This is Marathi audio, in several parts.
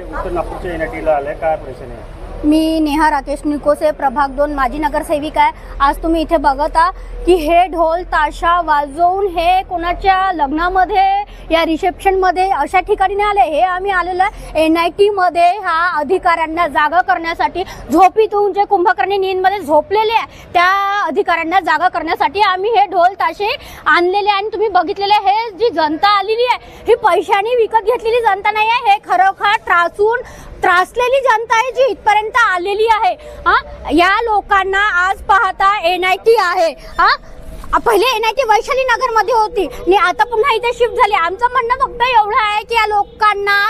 उत्तर नागपूरच्या एनआयटीला आलाय, काय प्रश्न आहे? मी नेहा राकेश निकोसे, प्रभाग 2 माजी नगरसेविका आहे। आज तुम्ही इथे बघता की हे ढोल ताशा वाजवून हे कोणाच्या लग्नामध्ये या रिसेप्शनमध्ये अशा ठिकाणी नाही आले। हे आम्ही आलेलो आहे एनआयटी मध्ये ह्या अधिकाऱ्यांना जागा करण्यासाठी। झोपीतून जे कुंभकर्णी नींदमध्ये झोपलेले आहे त्या अधिकाऱ्यांना जागा करण्यासाठी आम्ही हे ढोल ताशे आणलेले आणि तुम्ही बघितलेले हे जी जनता आलेली आहे ही पैशाने विकत घेतलेली जनता नाही आहे। हे खरोखर त्रासलेली जनता आहे जी इथपर्यंत आलेली आहे। या लोकांना आज पाहता एनआयटी आहे। पहिले एनआयटी वैशाली नगर मध्ये होती आणि आता पुन्हा इथे शिफ्ट झाली। आमचं म्हणणं फक्त एवढं आहे की या लोकांना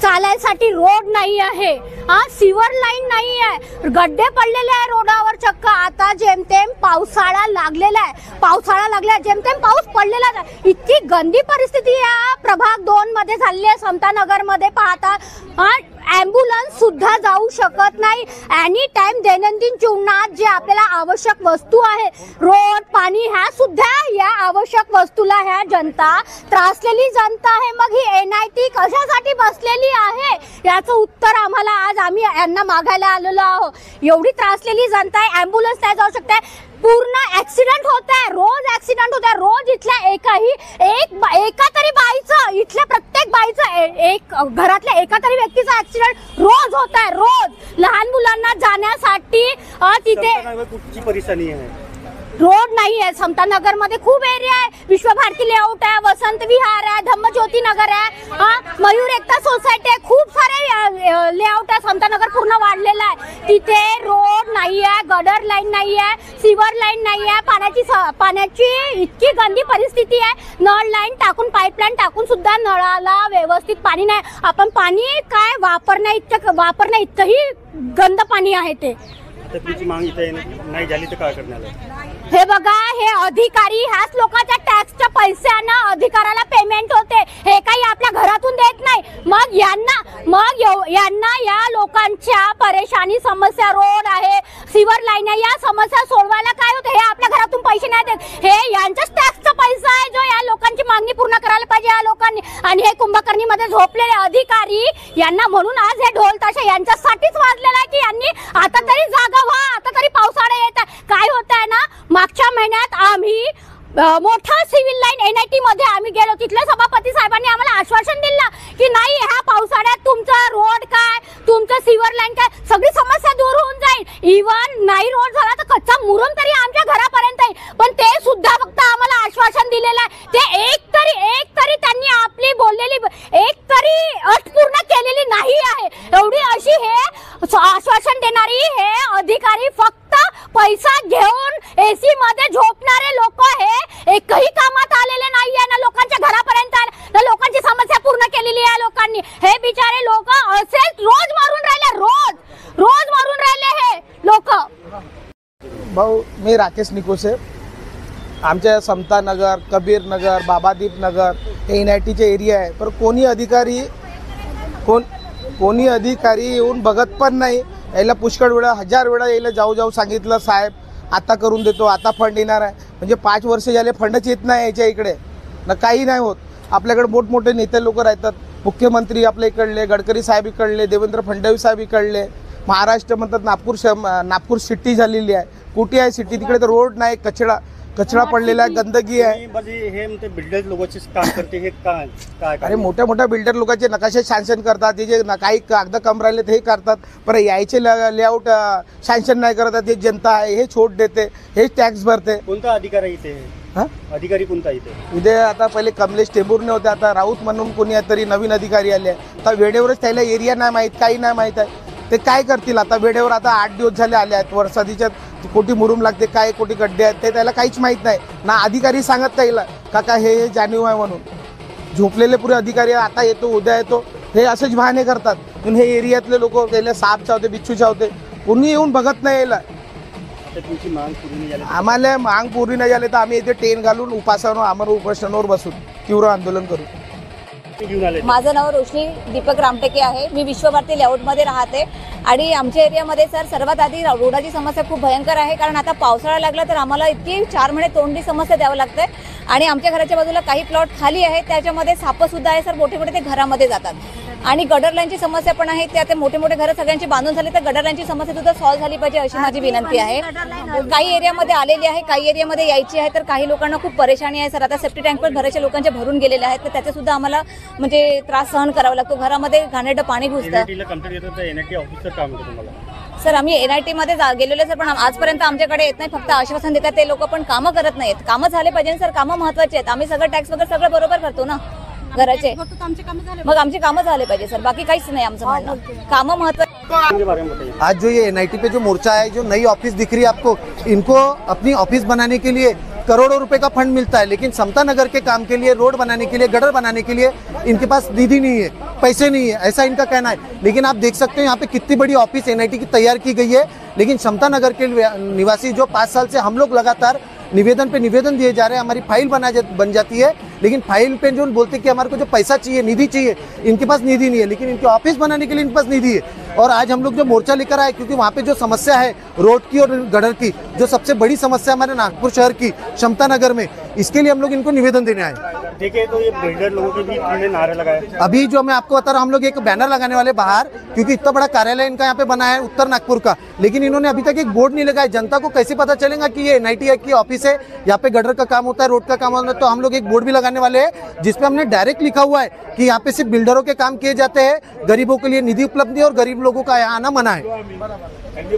चालायसाठी रोड नाही आहे, सीवर लाईन नाही आहे, गड्डे पडलेले आहे रोडावर चक्क। आता जेमतेम पावसाळा लागला जेमतेम पाऊस पडलेला आहे। इतकी गंदी परिस्थिती या प्रभाग 2 मध्ये झाली आहे। समता नगर मध्ये पाहता ॲम्ब्युलन्स सुद्धा जाऊ शकत नाही। एनी टाइम दैनंदिन जीवनात जे आपल्याला आवश्यक वस्तू आहे, रोड पाणी, ह्या सुद्धा या आवश्यक वस्तूला ह्या जनता त्रासलेली जनता आहे। मग ही एनआयटी कशासाठी बसलेली आहे याचं उत्तर आम्हाला आज आम्ही यांना मागायला आलेलो आहोत। एवढी त्रासलेली जनता आहे, ॲम्ब्युलन्स नाही जाऊ शकते, पूर्ण ऍक्सिडेंट होत आहे, रोज ऍक्सिडेंट होत आहे। रोज इथल्या एका तरी बाईचं, इथल्या प्रत्येक बाईचं, घरातल्या एका तरी व्यक्तीचा ऍक्सिडेंट रोज होत आहे। रोज लहान मुलांना जाण्यासाठी तिथे कुठची परेशानी आहे? रोड नाही आहे। समता नगर मध्ये खूप एरिया आहे, विश्वभारती लेआउट आहे, वसंत विहार आहे, धम्मज्योती नगर आहे, मयूर एकता सोसायटी आहे, खूप सारे लेआउट आहे। समता नगर पूर्ण वाढलेला आहे, तिथे रोड नाही आहे, गडर लाईन नाही आहे, सीवर लाईन नाही आहे, पाण्याची इतकी गंदी परिस्थिती आहे। नळ लाईन टाकून, पाईपलाईन टाकून सुद्धा नळाला व्यवस्थित पाणी नाही। आपण पाणी काय वापरण्या इतकंही गंद पाणी आहे ते। तुमची मागणी इथे नाही झाली तर काय करणार आहे? हे बघा, हे अधिकारी ह्याच लोकांच्या टॅक्सच्या पैशानं अधिकाऱ्याला पेमेंट होते, हे काही आपल्या घरातून देत नाही। मग यांना या लोकांच्या परेशानी, समस्या, रोड आहे, सीवर लाईन आहे, या समस्या सोडवायला काय होते? हे आपल्या घरातून पैसे नाही देत, हे यांच्याच टॅक्सचा पैसा आहे जो या लोकांची मागणी पूर्ण करायला पाहिजे या लोकांनी। आणि हे कुंभकर्णी मध्ये झोपलेले अधिकारी यांना म्हणून आज हे ढोल ताशा यांच्यासाठीच वाजलेला आहे की यांनी आता तरी जागा व्हा, आता तरी पावसाळा येत आहे। काय होत आहे ना, मागच्या महिन्यात आम्ही मोठा सिव्हिल लाईन एनआयटी मध्ये आम्ही गेलो, तिथल्या सभापती साहेबांनी आम्हाला आश्वासन दिलं की नाही, ह्या पावसाळ्यात तुमचा रोड काय, तुमचं सीवर लाईन काय, सगळी समस्या दूर होऊन जाईल। इव्हन नाही रोड झाला तर कच्चा मुरुम तरी आमच्या घरापर्यंत येईल, पण ते सुद्धा फक्त आम्हाला आश्वासन दिलेलं आहे। ते एक तरी त्यांनी आपली बोललेली एक तरी अट पूर्ण केलेली नाही आहे। एवढी अशी हे आश्वासन देणारी हे अधिकारी फक्त पैसा घेऊन एसी मध्ये झोपणारे लोक, हे एकही कामात आलेले नाहीये ना, लोकांच्या घरापर्यंत ना लोकांची समस्या पूर्ण केलेली आहे लोकांनी। हे बिचारे लोक असेच रोज मारून राहिले हे लोक। भाऊ, मी राकेश निकोसे, आमच्या समता नगर, कबीर नगर, बाबादीप नगर हे एनआयटीचे एरिया आहे, पण कोणी अधिकारी येऊन बघत पण नाही। याला पुष्कळ वेळा, 1000 वेळा यायला जाऊ सांगितलं, साहेब आता करून देतो, आता फंड येणार आहे, म्हणजे 5 वर्ष झाले फंडच येत नाही याच्या इकडे ना, काही नाही होत। आपल्याकडे मोठमोठे नेते लोक राहतात, मुख्यमंत्री आपल्या इकडले, गडकरी साहेब इकडले, देवेंद्र फडणवीस साहेब इकडले, महाराष्ट्र म्हणतात नागपूर सिटी झालेली आहे। कुठे आहे सिटी? तिकडे तर रोड नाही, कचरा पडलेला आहे, गंदगी आहे। हे बिल्डर लोकांचे काम करते, हे काय? अरे मोठ्या बिल्डर लोकांचे नकाशे सँक्शन करतात, ते जे काही कागद कम राहिले ते करतात, पण यायचे लेआउट सँक्शन नाही करतात। हे जनता आहे, हे छोट देते, हेच टॅक्स भरते। कोणता अधिकारी इथे? अधिकारी कोणता इथे? आता पहिले कमलेश टेंभुर्णे होते, आता राऊत म्हणून कोणी तरी नवीन अधिकारी आले। आता वेळेवरच त्याला एरिया नाही माहीत, काही नाही माहीत आहे, ते काय करतील आता वेळेवर? आता 8 दिवस झाले आले आहेत, वरसादीच्या कोटी मुरुम लागते, काय कोटी गड्डे आहेत ते त्याला काहीच माहीत नाही ना। अधिकारी सांगत त्याला काका हे जाणीव आहे म्हणून, झोपलेले पुरे अधिकारी आता येतो उद्या येतो, हे असेच बहाणे करतात। पण हे एरियातले लोक त्याला सापचा होते, बिच्छूच्या होते, कोणी येऊन बघत नाही यायला। तुमची मांग पूर्ण नाही झाली? आम्हाला मांग पूर्ण नाही झाली तर आम्ही इथे टेन घालून उपोषणावर बसून तीव्र आंदोलन करू। माझं नाव रोशनी दीपक रामटेके आहे, मी विश्वभारती लेआउटमध्ये राहते आणि आमच्या एरियामध्ये सर सर्वात आधी रोडाची समस्या खूप भयंकर आहे, कारण आता पावसाळा लागला तर आम्हाला इतकी 4 महिने तोंडी समस्या द्यावं लागते। आणि आमच्या घराच्या बाजूला काही प्लॉट खाली आहेत, त्याच्यामध्ये साप सुद्धा आहे सर, मोठे मोठे ते घरामध्ये जातात। आणि गटर लाईनची समस्या पण आहे. त्या मोठे मोठे घरं सगळ्यांची बांधून झाली तर गटर लाईनची समस्या सुद्धा सॉल्व्ह झाली पाहिजे अशी माझी विनंती आहे. काही एरियामध्ये आलेली आहे, काही एरियामध्ये यायची आहे, तर काही लोकांना खूप परेशानी आहे सर. आता सेफ्टी टँक पण बऱ्याचशा लोकांचे भरून गेलेले आहेत, तर त्याचे सुद्धा आम्हाला म्हणजे त्रास सहन करावा लागतो. घरामध्ये घाणेरडं पाणी घुसतं. NIT ऑफिसचं काम होतं तुम्हाला. सर आम्ही NIT मध्ये गेलेलो सर, पण आजपर्यंत आमच्याकडे येत नाही, फक्त आश्वासन देतात ते लोक, पण कामं करत नाहीत. कामं झाले पाहिजे सर, कामं महत्वाचे आहेत. आम्ही सगळं टॅक्स वगैरे सगळं बरोबर करतो ना घराचे, मग आमची कामं झाले पाहिजे सर, बाकी काहीच नाही आमचं म्हणणं. कामं महत्वाचे. आज जो ये NIT पे जो मोर्चा है, जो नई ऑफिस दिख रही है आपको, इनको अपनी ऑफिस बनाने के लिए करोड़ों रुपए का फंड मिलता है, लेकिन समता नगर के काम के लिए, रोड बनाने के लिए, गटर बनाने के लिए इनके पास निधि नहीं है, पैसे नहीं है, ऐसा इनका कहना है. लेकिन आप देख सकते हैं यहाँ पे कितनी बड़ी ऑफिस NIT की तैयार की गई है, लेकिन समता नगर के निवासी जो 5 साल से हम लोग लगातार निवेदन पे निवेदन दिए जा रहे हैं, हमारी फाइल बन जाती है, लेकिन फाइल पे जो बोलते हैं कि हमारे को जो पैसा चाहिए, निधि चाहिए, इनके पास निधि नहीं है, लेकिन इनके ऑफिस बनाने के लिए इनके पास निधि है. और आज हम लोग जो मोर्चा लेकर आए, क्योंकि वहाँ पे जो समस्या है रोड की और गटर की, जो सबसे बड़ी समस्या हमारे नागपुर शहर की समता नगर में, इसके लिए हम लोग इनको निवेदन देने आए. देखिए तो ये बिल्डर लोगों के बीच में नारे लगाए. अभी जो मैं आपको बता रहा हूँ, हम लोग एक बैनर लगाने वाले बाहर, क्योंकि इतना बड़ा कार्यालय इनका यहाँ पे बना है उत्तर नागपुर का, लेकिन इन्होंने अभी तक एक बोर्ड नहीं लगाया. जनता को कैसे पता चलेगा कि ये NIT की ऑफिस है, यहाँ पे गटर का काम होता है, रोड का काम होता है. तो हम लोग एक बोर्ड भी लगाने वाले हैं जिसपे हमने डायरेक्ट लिखा हुआ है कि यहाँ पे सिर्फ बिल्डरों के काम किए जाते हैं, गरीबों के लिए निधि उपलब्ध है और गरीब लोगों का यहाँ आना मना है.